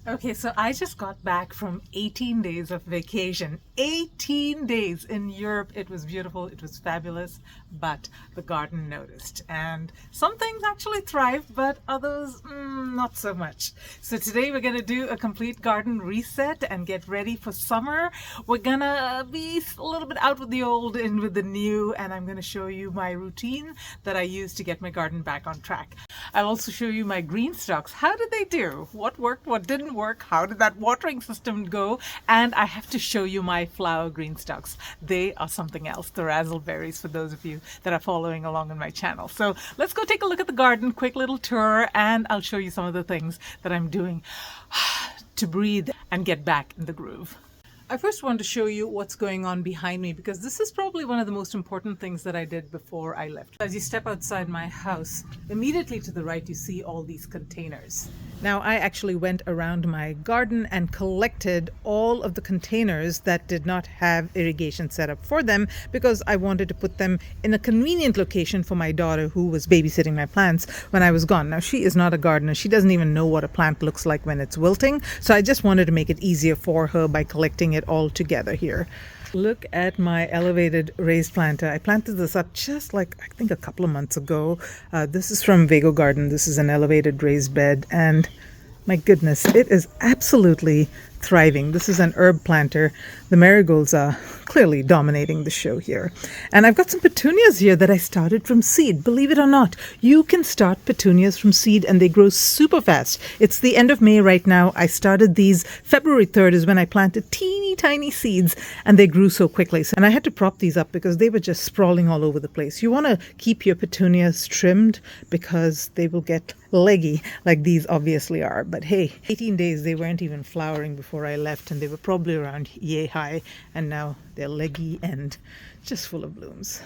Okay, so I just got back from 18 days of vacation. 18 days in Europe. It was beautiful, it was fabulous, but the garden noticed. And some things actually thrived, but others, not so much. So today we're going to do a complete garden reset and get ready for summer. We're going to be a little bit out with the old, in with the new, and I'm going to show you my routine that I use to get my garden back on track. I'll also show you my GreenStalks. How did they do? What worked? What didn't work? How did that watering system go? And I have to show you my flower GreenStalks. They are something else. The razzleberries for those of you that are following along on my channel. So let's go take a look at the garden, quick little tour, and I'll show you some of the things that I'm doing to breathe and get back in the groove. I first want to show you what's going on behind me, because this is probably one of the most important things that I did before I left. As you step outside my house, immediately to the right you see all these containers. Now I actually went around my garden and collected all of the containers that did not have irrigation set up for them, because I wanted to put them in a convenient location for my daughter who was babysitting my plants when I was gone. Now she is not a gardener. She doesn't even know what a plant looks like when it's wilting. So I just wanted to make it easier for her by collecting it all together here. Look at my elevated raised planter. I planted this up just like, I think, a couple of months ago. This is from Vego garden. This is an elevated raised bed, and my goodness, it is absolutely thriving. This is an herb planter. The marigolds are clearly dominating the show here. And I've got some petunias here that I started from seed. Believe it or not, you can start petunias from seed and they grow super fast. It's the end of May right now. I started these February 3rd is when I planted teeny tiny seeds, and they grew so quickly. And I had to prop these up because they were just sprawling all over the place. You want to keep your petunias trimmed because they will get leggy like these obviously are. But hey, 18 days they weren't even flowering before I left, and they were probably around yay high, and now they're leggy and just full of blooms.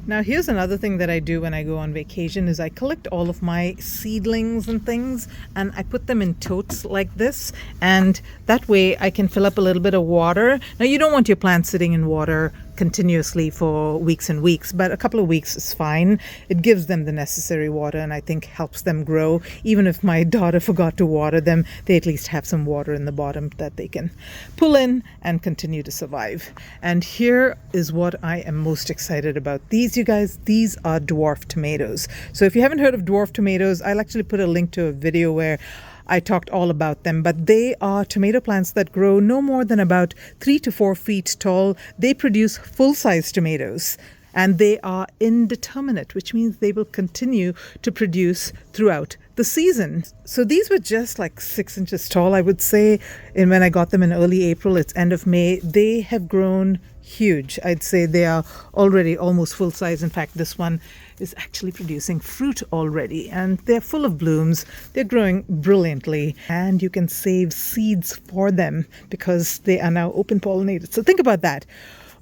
Now here's another thing that I do when I go on vacation is I collect all of my seedlings and things, and I put them in totes like this, and that way I can fill up a little bit of water. Now you don't want your plants sitting in water continuously for weeks and weeks, but a couple of weeks is fine. It gives them the necessary water and I think helps them grow. Even if my daughter forgot to water them, they at least have some water in the bottom that they can pull in and continue to survive. And here is what I am most excited about. These, you guys, these are dwarf tomatoes. So if you haven't heard of dwarf tomatoes, I'll actually put a link to a video where I talked all about them, but they are tomato plants that grow no more than about 3 to 4 feet tall. They produce full-size tomatoes, and they are indeterminate, which means they will continue to produce throughout the season. So these were just like 6 inches tall, I would say. And when I got them in early April, it's end of May, they have grown huge. I'd say they are already almost full size. In fact, this one is actually producing fruit already, and they're full of blooms. They're growing brilliantly, and you can save seeds for them because they are now open pollinated. So think about that.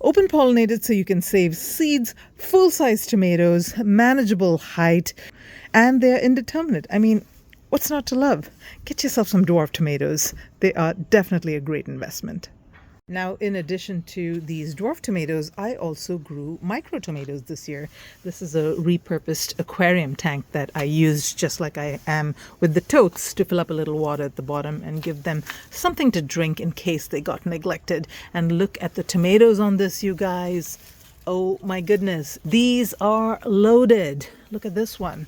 Open pollinated, so you can save seeds, full size tomatoes, manageable height, and they're indeterminate. I mean, what's not to love? Get yourself some dwarf tomatoes. They are definitely a great investment. Now, in addition to these dwarf tomatoes, I also grew micro tomatoes this year. This is a repurposed aquarium tank that I used just like I am with the totes to fill up a little water at the bottom and give them something to drink in case they got neglected. And look at the tomatoes on this, you guys. Oh my goodness, these are loaded. Look at this one.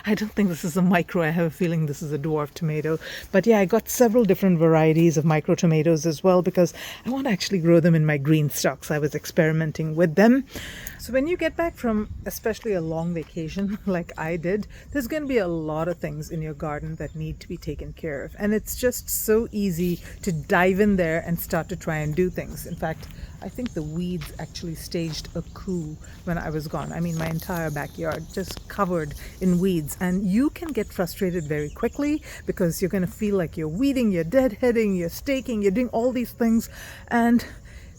I don't think this is a micro. I have a feeling this is a dwarf tomato. But yeah, I got several different varieties of micro tomatoes as well because I want to actually grow them in my GreenStalks. I was experimenting with them. So when you get back from especially a long vacation like I did, there's going to be a lot of things in your garden that need to be taken care of. And it's just so easy to dive in there and start to try and do things. In fact, I think the weeds actually staged a coup when I was gone. I mean, my entire backyard just covered in weeds. And you can get frustrated very quickly because you're going to feel like you're weeding, you're deadheading, you're staking, you're doing all these things. And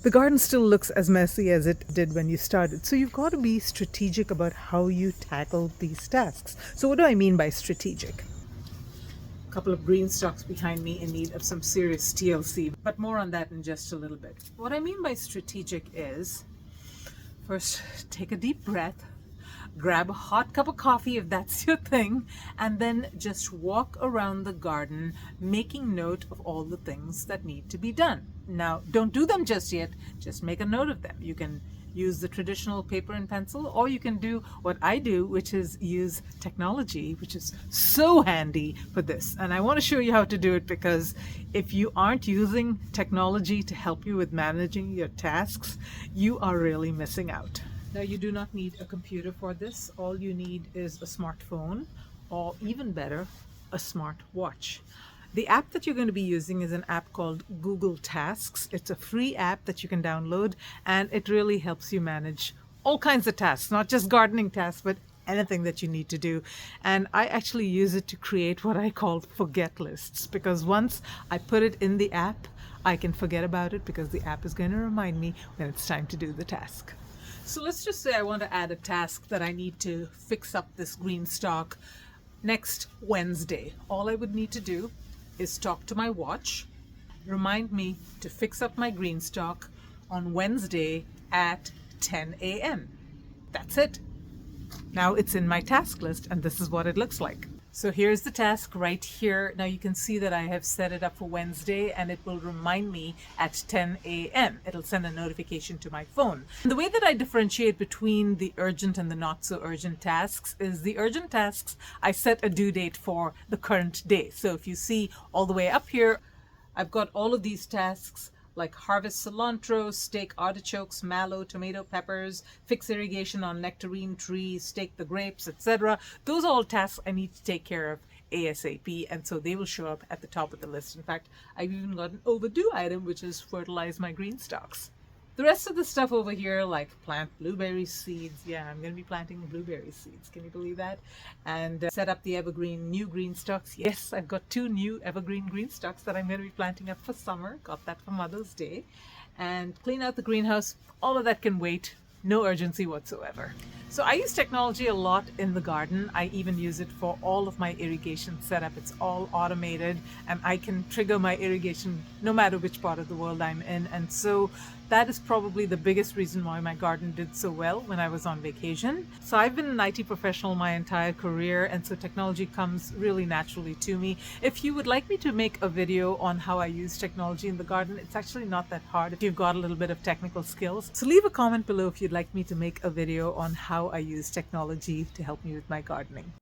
the garden still looks as messy as it did when you started. So you've got to be strategic about how you tackle these tasks. So what do I mean by strategic? A couple of GreenStalks behind me in need of some serious TLC, but more on that in just a little bit. What I mean by strategic is, first, take a deep breath, grab a hot cup of coffee if that's your thing, and then just walk around the garden making note of all the things that need to be done. Now, don't do them just yet, just make a note of them. You can use the traditional paper and pencil, or you can do what I do, which is use technology, which is so handy for this. And I want to show you how to do it, because if you aren't using technology to help you with managing your tasks, you are really missing out. Now, you do not need a computer for this. All you need is a smartphone, or even better, a smart watch. The app that you're going to be using is an app called Google Tasks. It's a free app that you can download, and it really helps you manage all kinds of tasks, not just gardening tasks, but anything that you need to do. And I actually use it to create what I call forget lists, because once I put it in the app, I can forget about it because the app is going to remind me when it's time to do the task. So let's just say I want to add a task that I need to fix up this GreenStalk next Wednesday. All I would need to do is talk to my watch, remind me to fix up my GreenStalk on Wednesday at 10 a.m. That's it. Now it's in my task list, and this is what it looks like. So here's the task right here. Now you can see that I have set it up for Wednesday, and it will remind me at 10 a.m. It'll send a notification to my phone. And the way that I differentiate between the urgent and the not so urgent tasks is the urgent tasks, I set a due date for the current day. So if you see all the way up here, I've got all of these tasks like harvest cilantro, stake artichokes, mallow, tomato, peppers, fix irrigation on nectarine trees, stake the grapes, etc. Those are all tasks I need to take care of ASAP, and so they will show up at the top of the list. In fact, I've even got an overdue item, which is fertilize my GreenStalks. The rest of the stuff over here, like plant blueberry seeds. Yeah, I'm going to be planting blueberry seeds. Can you believe that? And set up the evergreen new GreenStalks. Yes, I've got 2 new evergreen GreenStalks that I'm going to be planting up for summer. Got that for Mother's Day. And clean out the greenhouse. All of that can wait. No urgency whatsoever. So I use technology a lot in the garden. I even use it for all of my irrigation setup. It's all automated, and I can trigger my irrigation no matter which part of the world I'm in. And so that is probably the biggest reason why my garden did so well when I was on vacation. So I've been an IT professional my entire career, and so technology comes really naturally to me. If you would like me to make a video on how I use technology in the garden, it's actually not that hard if you've got a little bit of technical skills. So leave a comment below if you'd like me to make a video on how I use technology to help me with my gardening.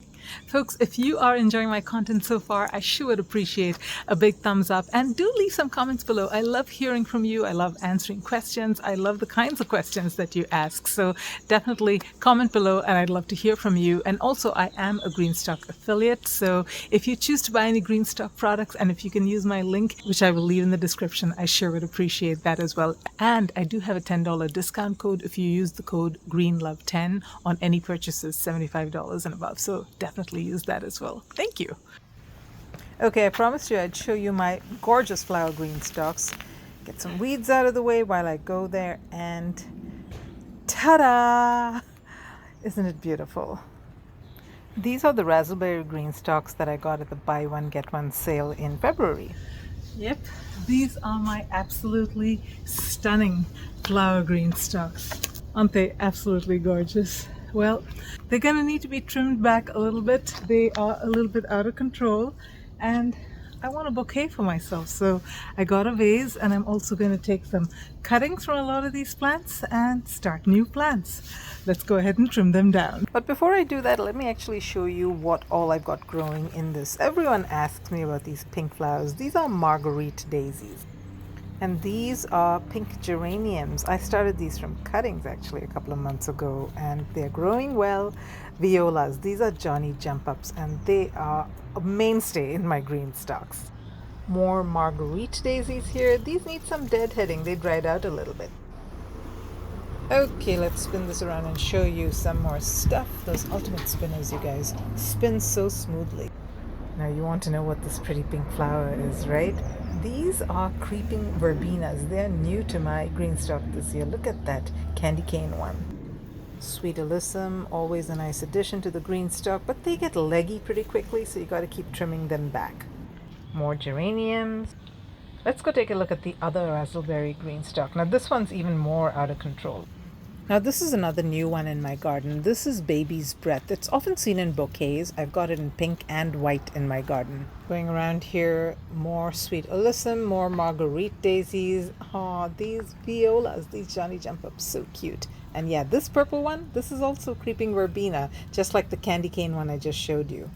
Folks, if you are enjoying my content so far, I sure would appreciate a big thumbs up, and do leave some comments below. I love hearing from you. I love answering questions. I love the kinds of questions that you ask. So definitely comment below, and I'd love to hear from you. And also, I am a GreenStalk affiliate. So if you choose to buy any GreenStalk products, and if you can use my link, which I will leave in the description, I sure would appreciate that as well. And I do have a $10 discount code if you use the code GREENLOVE10 on any purchases $75 and above. So definitely use that as well. Thank you. Okay, I promised you I'd show you my gorgeous flower GreenStalks. Get some weeds out of the way while I go there, and ta-da! Isn't it beautiful? These are the raspberry GreenStalks that I got at the buy one get one sale in February. Yep, these are my absolutely stunning flower GreenStalks. Aren't they absolutely gorgeous? Well, they're gonna need to be trimmed back a little bit. They are a little bit out of control, and I want a bouquet for myself, so I got a vase, and I'm also going to take some cuttings from a lot of these plants and start new plants. Let's go ahead and trim them down. But before I do that, let me actually show you what all I've got growing in this. Everyone asks me about these pink flowers. These are marguerite daisies, and these are pink geraniums. I started these from cuttings actually a couple of months ago, and they're growing well. Violas, these are Johnny jump ups, and they are a mainstay in my GreenStalks. More marguerite daisies here. These need some deadheading. They dried out a little bit. Okay, let's spin this around and show you some more stuff. Those ultimate spinners, you guys, spin so smoothly. Now you want to know what this pretty pink flower is, right? These are creeping verbenas. They're new to my GreenStalk this year. Look at that candy cane one. Sweet alyssum, always a nice addition to the GreenStalk, but they get leggy pretty quickly, so you got to keep trimming them back. More geraniums. Let's go take a look at the other raspberry GreenStalk. Now this one's even more out of control. Now this is another new one in my garden. This is baby's breath. It's often seen in bouquets. I've got it in pink and white in my garden. Going around here, more sweet alyssum, more marguerite daisies. Oh, these violas, these Johnny jump ups, so cute. And yeah, this purple one, this is also creeping verbena, just like the candy cane one I just showed you.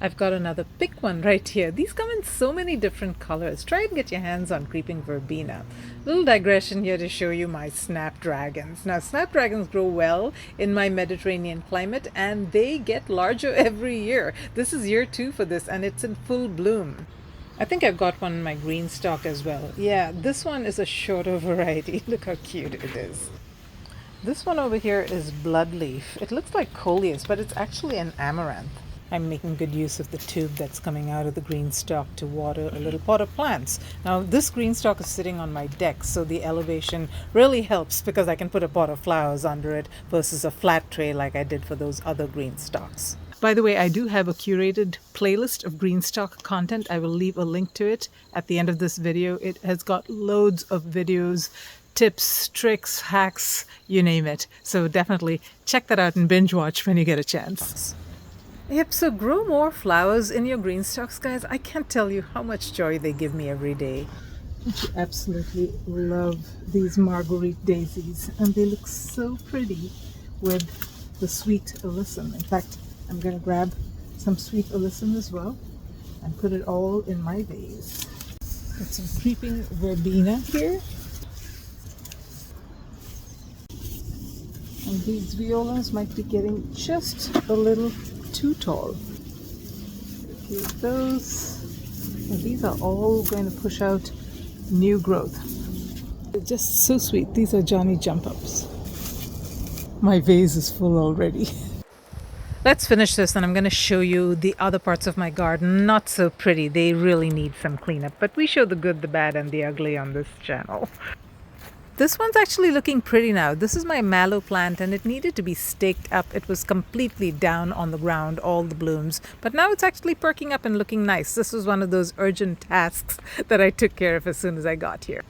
I've got another pink one right here. These come in so many different colors. Try and get your hands on creeping verbena. Little digression here to show you my snapdragons. Now, snapdragons grow well in my Mediterranean climate and they get larger every year. This is year 2 for this and it's in full bloom. I think I've got one in my GreenStalk as well. Yeah, this one is a shorter variety. Look how cute it is. This one over here is bloodleaf. It looks like coleus, but it's actually an amaranth. I'm making good use of the tube that's coming out of the GreenStalk to water a little pot of plants. Now this GreenStalk is sitting on my deck, so the elevation really helps because I can put a pot of flowers under it versus a flat tray like I did for those other GreenStalks. By the way, I do have a curated playlist of GreenStalk content. I will leave a link to it at the end of this video. It has got loads of videos, tips, tricks, hacks, you name it. So definitely check that out and binge watch when you get a chance. Yep, so grow more flowers in your GreenStalks, guys. I can't tell you how much joy they give me every day. I absolutely love these marguerite daisies, and they look so pretty with the sweet alyssum. In fact, I'm going to grab some sweet alyssum as well and put it all in my vase. Got some creeping verbena here. And these violas might be getting just a little too tall. Okay, those, and these are all going to push out new growth. They're just so sweet. These are Johnny jump ups. My vase is full already. Let's finish this and I'm going to show you the other parts of my garden. Not so pretty. They really need some cleanup, but we show the good, the bad, and the ugly on this channel. This one's actually looking pretty now. This is my mallow plant and it needed to be staked up. It was completely down on the ground, all the blooms. But now it's actually perking up and looking nice. This was one of those urgent tasks that I took care of as soon as I got here.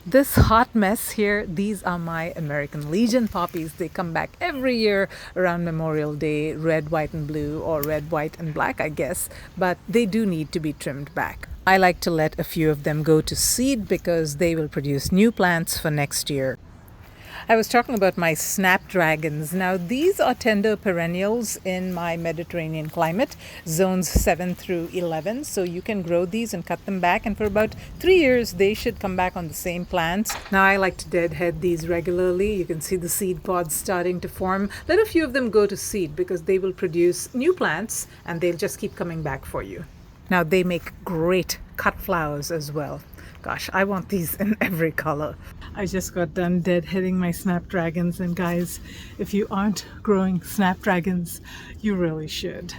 This hot mess here, these are my American Legion poppies. They come back every year around Memorial Day, red, white, and blue, or red, white, and black, I guess. But they do need to be trimmed back. I like to let a few of them go to seed because they will produce new plants for next year. I was talking about my snapdragons. Now these are tender perennials in my Mediterranean climate, zones 7 through 11. So you can grow these and cut them back, and for about 3 years they should come back on the same plants. Now I like to deadhead these regularly. You can see the seed pods starting to form. Let a few of them go to seed because they will produce new plants and they'll just keep coming back for you. Now they make great cut flowers as well. Gosh, I want these in every color. I just got done deadheading my snapdragons, and guys, if you aren't growing snapdragons, you really should.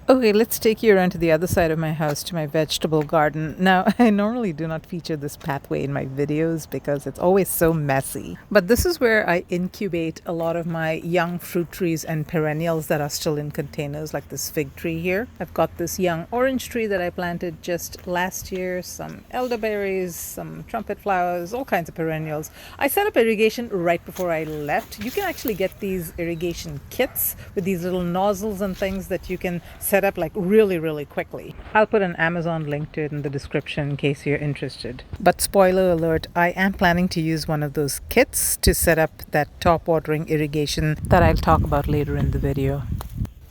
Okay, let's take you around to the other side of my house, to my vegetable garden. Now, I normally do not feature this pathway in my videos because it's always so messy. But this is where I incubate a lot of my young fruit trees and perennials that are still in containers, like this fig tree here. I've got this young orange tree that I planted just last year, some elderberries, some trumpet flowers, all kinds of perennials. I set up irrigation right before I left. You can actually get these irrigation kits with these little nozzles and things that you can set up like really quickly. I'll put an Amazon link to it in the description in case you're interested. But spoiler alert, I am planning to use one of those kits to set up that top watering irrigation that I'll talk about later in the video.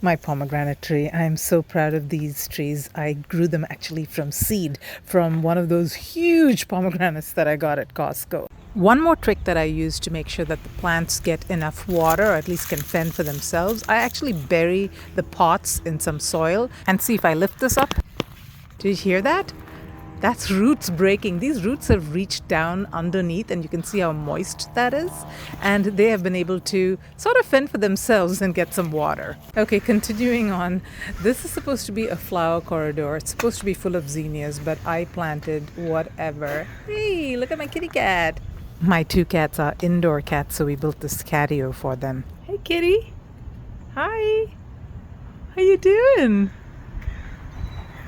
My pomegranate tree, I'm so proud of these trees. I grew them actually from seed, from one of those huge pomegranates that I got at Costco. One more trick that I use to make sure that the plants get enough water, or at least can fend for themselves, I actually bury the pots in some soil and see if I lift this up. Did you hear that? That's roots breaking. These roots have reached down underneath and you can see how moist that is. And they have been able to sort of fend for themselves and get some water. Okay, continuing on. This is supposed to be a flower corridor. It's supposed to be full of zinnias, but I planted whatever. Hey, look at my kitty cat. My 2 cats are indoor cats, so we built this catio for them. Hey, kitty. Hi. How you doing?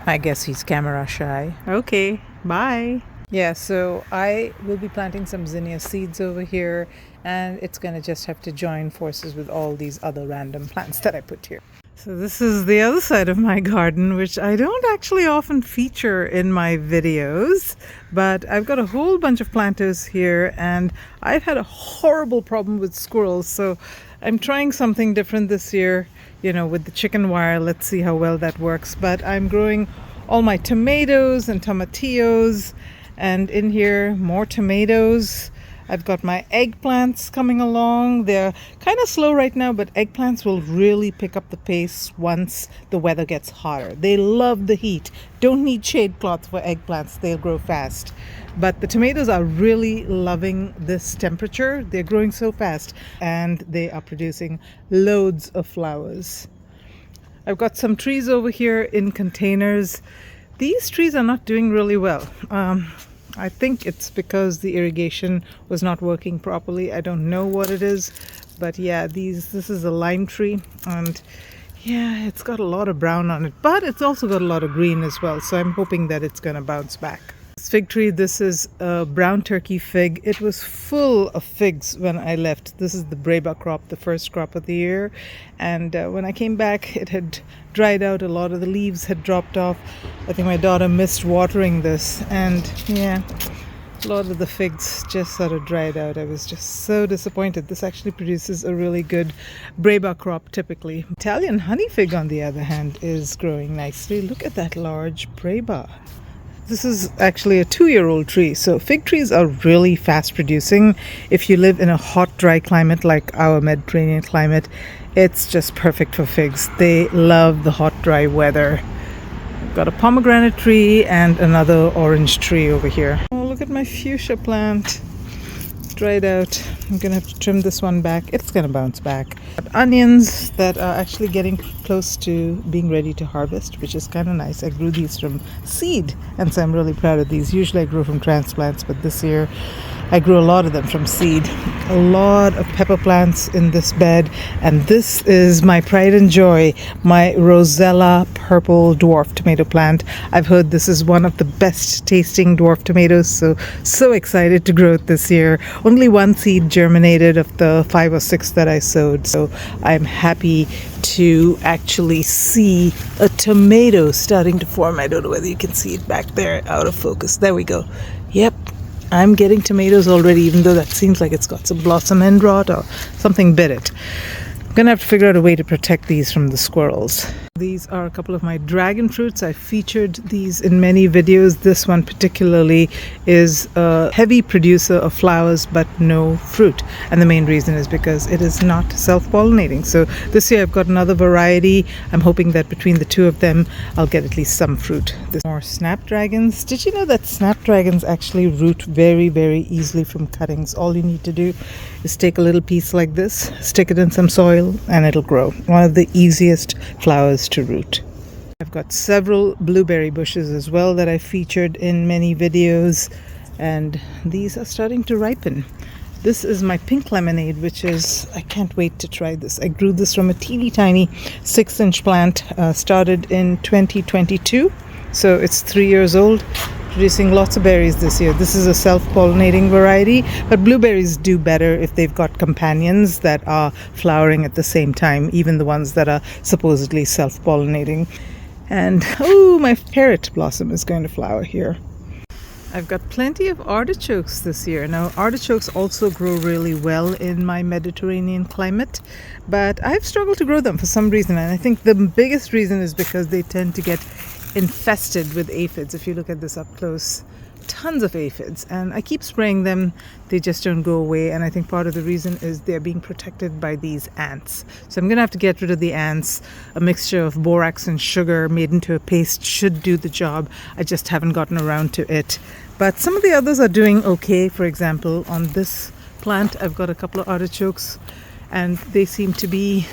I guess he's camera shy. Okay, bye. Yeah, so I will be planting some zinnia seeds over here, and it's going to just have to join forces with all these other random plants that I put here. So this is the other side of my garden, which I don't actually often feature in my videos, but I've got a whole bunch of planters here, and I've had a horrible problem with squirrels, so I'm trying something different this year, with the chicken wire. Let's see how well that works. But I'm growing all my tomatoes and tomatillos, and in here more tomatoes. I've got my eggplants coming along. They're kind of slow right now, but eggplants will really pick up the pace once the weather gets hotter. They love the heat. Don't need shade cloth for eggplants. They'll grow fast. But the tomatoes are really loving this temperature. They're growing so fast, and they are producing loads of flowers. I've got some trees over here in containers. These trees are not doing really well. I think it's because the irrigation was not working properly. I don't know what it is, but yeah, this is a lime tree, and yeah, it's got a lot of brown on it, but it's also got a lot of green as well, so I'm hoping that it's gonna bounce back. This fig tree, this is a brown turkey fig. It was full of figs when I left. This is the Breba crop, the first crop of the year, and when I came back it had dried out. A lot of the leaves had dropped off. I think my daughter missed watering this, and yeah, a lot of the figs just sort of dried out. I was just so disappointed. This actually produces a really good Breba crop typically. Italian honey fig, on the other hand, is growing nicely. Look at that large Breba. This is actually a 2-year-old tree. So fig trees are really fast producing. If you live in a hot, dry climate like our Mediterranean climate, it's just perfect for figs. They love the hot, dry weather. I've got a pomegranate tree and another orange tree over here. Oh, look at my fuchsia plant. Dried out. I'm gonna have to trim this one back. It's gonna bounce back. Got onions that are actually getting close to being ready to harvest, which is kind of nice. I grew these from seed, and so I'm really proud of these. Usually I grow from transplants, but this year I grew a lot of them from seed. A lot of pepper plants in this bed, and this is my pride and joy, my Rosella purple dwarf tomato plant. I've heard this is one of the best tasting dwarf tomatoes, so excited to grow it this year. Only one seed germinated of the 5 or 6 that I sowed, so I'm happy to actually see a tomato starting to form. I don't know whether you can see it back there, out of focus. There we go. Yep, I'm getting tomatoes already, even though that seems like it's got some blossom end rot or something bit it. I'm gonna have to figure out a way to protect these from the squirrels. These are a couple of my dragon fruits. I featured these in many videos. This one particularly is a heavy producer of flowers but no fruit, and the main reason is because it is not self-pollinating. So this year I've got another variety. I'm hoping that between the two of them I'll get at least some fruit. There's more snapdragons. Did you know that snapdragons actually root very, very easily from cuttings? All you need to do is take a little piece like this, stick it in some soil, and it'll grow. One of the easiest flowers to root. I've got several blueberry bushes as well that I featured in many videos, and these are starting to ripen. This is my pink lemonade, which is, I can't wait to try this. I grew this from a teeny tiny 6-inch plant, started in 2022, so it's 3 years old, producing lots of berries this year. This is a self-pollinating variety, but blueberries do better if they've got companions that are flowering at the same time, even the ones that are supposedly self-pollinating. And oh, my parrot blossom is going to flower here. I've got plenty of artichokes this year. Now, artichokes also grow really well in my Mediterranean climate, but I've struggled to grow them for some reason, and I think the biggest reason is because they tend to get infested with aphids. If you look at this up close, tons of aphids, and I keep spraying them. They just don't go away, and I think part of the reason is they're being protected by these ants. So I'm gonna have to get rid of the ants. A mixture of borax and sugar made into a paste should do the job. I just haven't gotten around to it, but some of the others are doing okay. For example, on this plant I've got a couple of artichokes, and they seem to be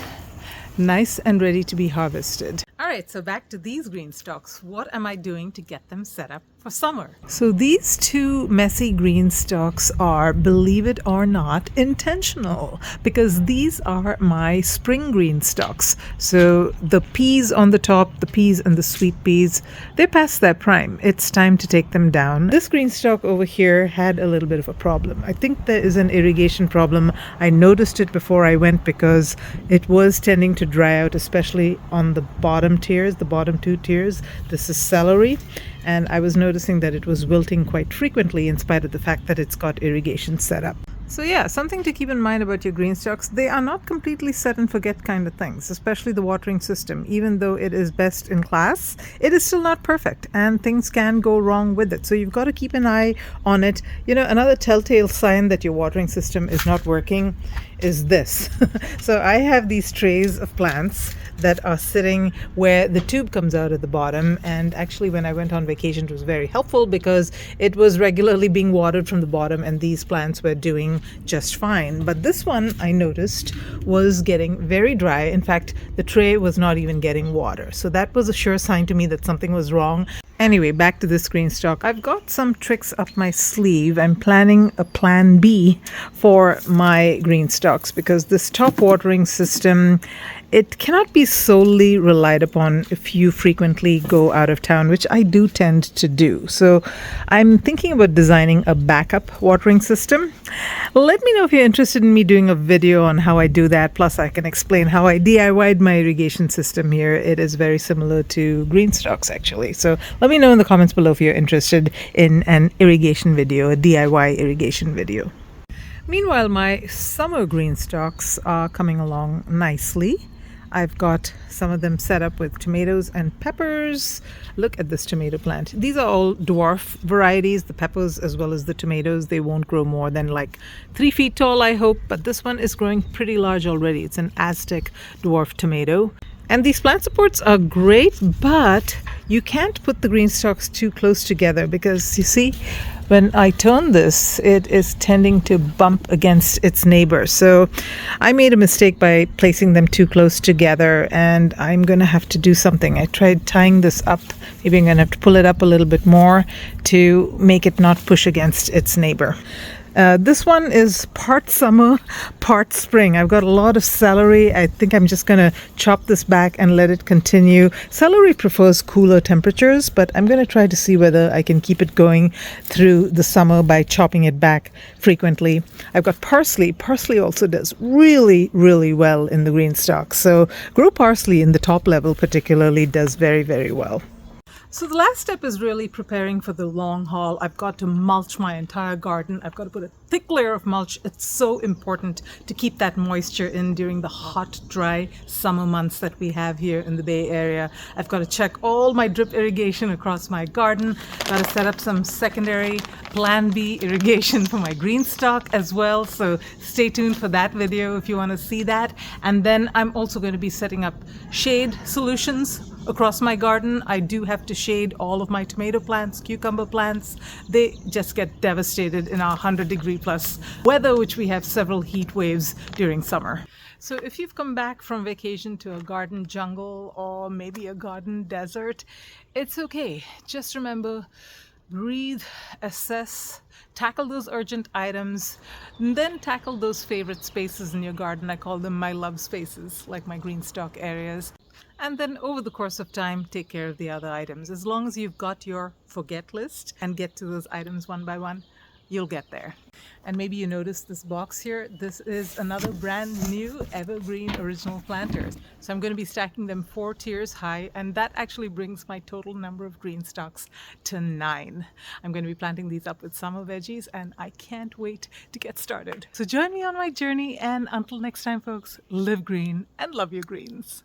nice and ready to be harvested. All right, so back to these green stalks. What am I doing to get them set up for summer. So these two messy green stalks are, believe it or not, intentional, because these are my spring green stalks. So the peas on the top, the peas and the sweet peas, they're past their prime. It's time to take them down. This green stalk over here had a little bit of a problem. I think there is an irrigation problem. I noticed it before I went because it was tending to dry out, especially on the bottom tiers, the bottom two tiers. This is celery. And I was noticing that it was wilting quite frequently in spite of the fact that it's got irrigation set up. So yeah, something to keep in mind about your green stalks. They are not completely set and forget kind of things, especially the watering system. Even though it is best in class, it is still not perfect and things can go wrong with it. So you've got to keep an eye on it. You know, another telltale sign that your watering system is not working is this. So I have these trays of plants that are sitting where the tube comes out at the bottom, and actually when I went on vacation it was very helpful because it was regularly being watered from the bottom and these plants were doing just fine. But this one I noticed was getting very dry. In fact, the tray was not even getting water, so that was a sure sign to me that something was wrong. Anyway, back to this green stalk. I've got some tricks up my sleeve. I'm planning a plan B for my green stalks because this top watering system, it cannot be solely relied upon if you frequently go out of town, which I do tend to do. So I'm thinking about designing a backup watering system. Let me know if you're interested in me doing a video on how I do that. Plus, I can explain how I DIY'd my irrigation system here. It is very similar to GreenStalks, actually. So let me know in the comments below if you're interested in an irrigation video, a DIY irrigation video. Meanwhile, my summer green stalks are coming along nicely. I've got some of them set up with tomatoes and peppers. Look at this tomato plant. These are all dwarf varieties, the peppers as well as the tomatoes. They won't grow more than like 3 feet tall, I hope, but this one is growing pretty large already. It's an Aztec dwarf tomato. And these plant supports are great, but you can't put the green stalks too close together because you see, when I turn this, it is tending to bump against its neighbor. So I made a mistake by placing them too close together, and I'm going to have to do something. I tried tying this up. Maybe I'm going to have to pull it up a little bit more to make it not push against its neighbor. This one is part summer, part spring. I've got a lot of celery. I think I'm just going to chop this back and let it continue. Celery prefers cooler temperatures, but I'm going to try to see whether I can keep it going through the summer by chopping it back frequently. I've got parsley. Parsley also does really, really well in the green stalk. So grow parsley in the top level particularly does very, very well. So the last step is really preparing for the long haul. I've got to mulch my entire garden. I've got to put a thick layer of mulch. It's so important to keep that moisture in during the hot, dry summer months that we have here in the Bay Area. I've got to check all my drip irrigation across my garden. Got to set up some secondary Plan B irrigation for my green stalk as well. So stay tuned for that video if you want to see that. And then I'm also going to be setting up shade solutions across my garden. I do have to shade all of my tomato plants, cucumber plants. They just get devastated in our 100-degree plus weather, which we have several heat waves during summer. So if you've come back from vacation to a garden jungle or maybe a garden desert, it's okay. Just remember, breathe, assess, tackle those urgent items, and then tackle those favorite spaces in your garden. I call them my love spaces, like my green stalk areas. And then over the course of time, take care of the other items. As long as you've got your forget list and get to those items one by one, you'll get there. And maybe you noticed this box here. This is another brand new evergreen original planters. So I'm going to be stacking them 4 tiers high, and that actually brings my total number of green stalks to 9. I'm going to be planting these up with summer veggies, and I can't wait to get started. So join me on my journey, and until next time, folks, live green and love your greens.